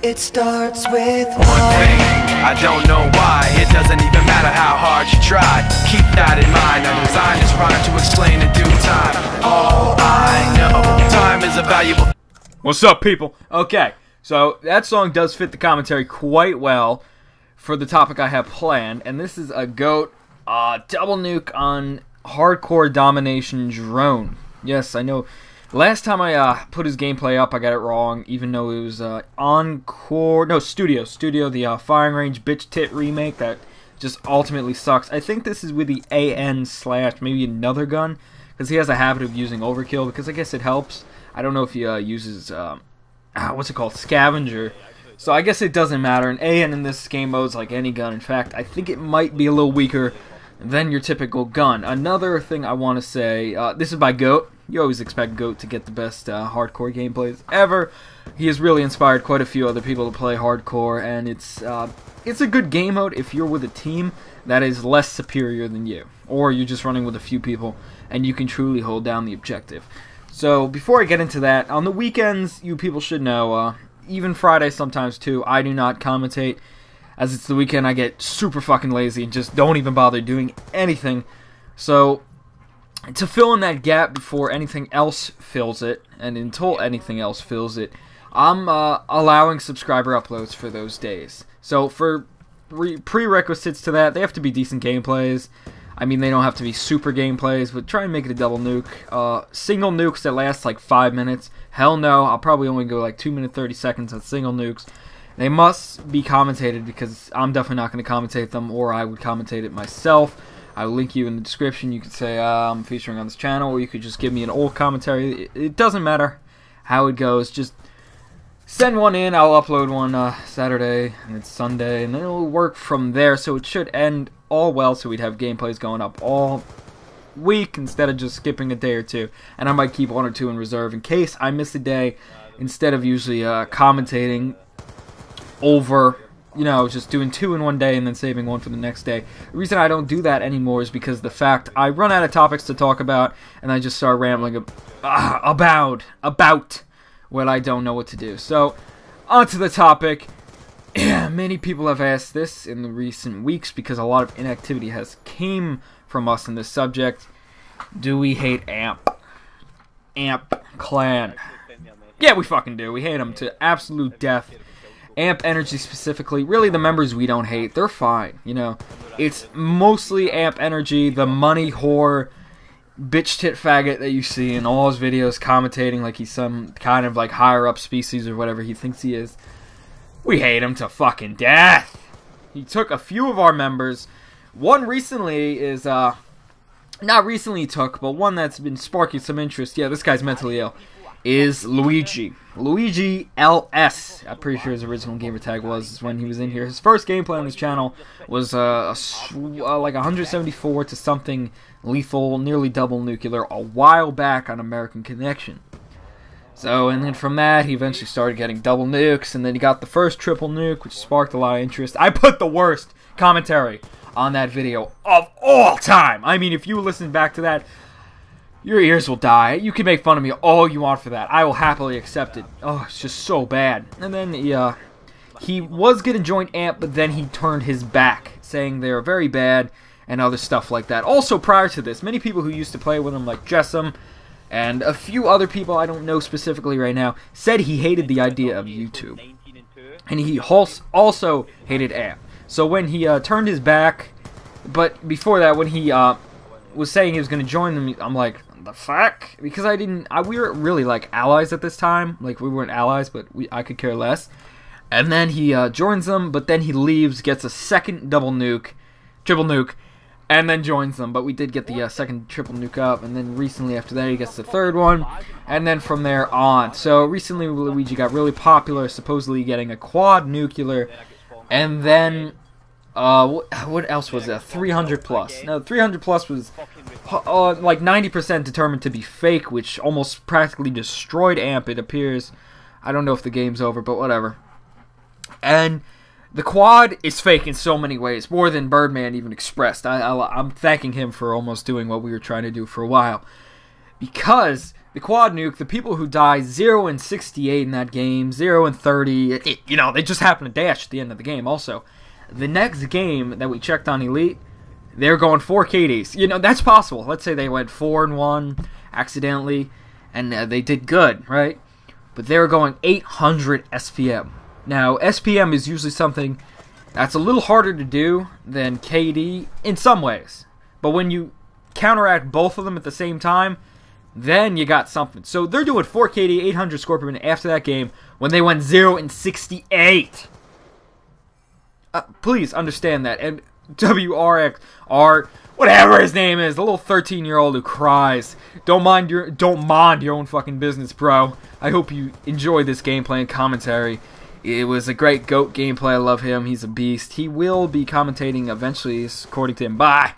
It starts with one thing, I don't know why. It doesn't even matter how hard you try. Keep that in mind, I designed this rhyme to explain in due time. All I know, time is a valuable... What's up, people? Okay, so that song does fit the commentary quite well for the topic I have planned, and this is a GOAT double nuke on hardcore domination drone. Yes, I know. Last time I put his gameplay up, I got it wrong, even though it was Studio, the firing range bitch tit remake that just ultimately sucks. I think this is with the AN / maybe another gun, because he has a habit of using overkill, because I guess it helps. I don't know if he uses, what's it called, scavenger, so I guess it doesn't matter. An AN in this game mode is like any gun. In fact, I think it might be a little weaker than your typical gun. Another thing I want to say, this is by GOAT. You always expect GOAT to get the best hardcore gameplays ever. He has really inspired quite a few other people to play hardcore, and it's a good game mode if you're with a team that is less superior than you, or you're just running with a few people and you can truly hold down the objective. So before I get into that, on the weekends, you people should know, even Friday sometimes too, I do not commentate. As it's the weekend, I get super fucking lazy and just don't even bother doing anything. So to fill in that gap before anything else fills it, and until anything else fills it, I'm allowing subscriber uploads for those days. So for prerequisites to that, they have to be decent gameplays. I mean, they don't have to be super gameplays, but try and make it a double nuke. Single nukes that last like 5 minutes. Hell no, I'll probably only go like 2 minutes 30 seconds on single nukes. They must be commentated, because I'm definitely not going to commentate them, or I would commentate it myself. I will link you in the description. You could say I'm featuring on this channel, or you could just give me an old commentary. It doesn't matter how it goes. Just send one in. I'll upload one Saturday, and it's Sunday, and then it'll work from there. So it should end all well, so we'd have gameplays going up all week instead of just skipping a day or two. And I might keep 1 or 2 in reserve in case I miss a day, instead of usually commentating over, you know, just doing 2 in one day and then saving 1 for the next day. The reason I don't do that anymore is because the fact I run out of topics to talk about, and I just start rambling about what I don't know what to do. So, on to the topic. Many people have asked this in the recent weeks, because a lot of inactivity has came from us in this subject. Do we hate AMP? AMP Clan. Yeah, we fucking do. We hate them to absolute death. AMP Energy specifically, really the members we don't hate, they're fine, you know. It's mostly AMP Energy, the money whore, bitch tit faggot that you see in all his videos commentating like he's some kind of like higher up species or whatever he thinks he is. We hate him to fucking death. He took a few of our members. One recently is, not recently took, but one that's been sparking some interest. Yeah, this guy's mentally ill. Is Luigi. Luigi LS. I'm pretty sure his original gamer tag was when he was in here. His first gameplay on his channel was like 174 to something lethal, nearly double nuclear, a while back on American Connection. So, and then from that, he eventually started getting double nukes, and then he got the first triple nuke, which sparked a lot of interest. I put the worst commentary on that video of all time. I mean, if you listen back to that, your ears will die. You can make fun of me all you want for that. I will happily accept it. Oh, it's just so bad. And then he was going to join AMP, but then he turned his back, saying they're very bad and other stuff like that. Also, prior to this, many people who used to play with him, like Jessam, and a few other people I don't know specifically right now, said he hated the idea of YouTube. And he also hated AMP. So when he turned his back, but before that, when he was saying he was going to join them, I'm like, the fuck? Because we weren't really like allies at this time. Like, we weren't allies, but I could care less. And then he joins them, but then he leaves, gets a second triple nuke, and then joins them. But we did get the second triple nuke up, and then recently after that he gets the third one, and then from there on. So recently Luigi got really popular, supposedly getting a quad nuclear, and then what else was that? 300 plus. No, 300 plus was like 90% determined to be fake, which almost practically destroyed AMP, it appears. I don't know if the game's over, but whatever. And the quad is fake in so many ways, more than Birdman even expressed. I'm thanking him for almost doing what we were trying to do for a while. Because the quad nuke, the people who die 0 and 68 in that game, 0 and 30, you know, they just happen to dash at the end of the game also. The next game that we checked on Elite, they're going 4 KDs. You know, that's possible. Let's say they went 4 and 1 accidentally, and they did good, right? But they were going 800 SPM. Now, SPM is usually something that's a little harder to do than KD in some ways. But when you counteract both of them at the same time, then you got something. So they're doing 4 KD, 800 score per minute after that game when they went 0 and 68. Please understand that. And WRXR, whatever his name is, the little 13-year-old who cries. Don't mind your own fucking business, bro. I hope you enjoy this gameplay and commentary. It was a great GOAT gameplay. I love him. He's a beast. He will be commentating eventually, according to him. Bye.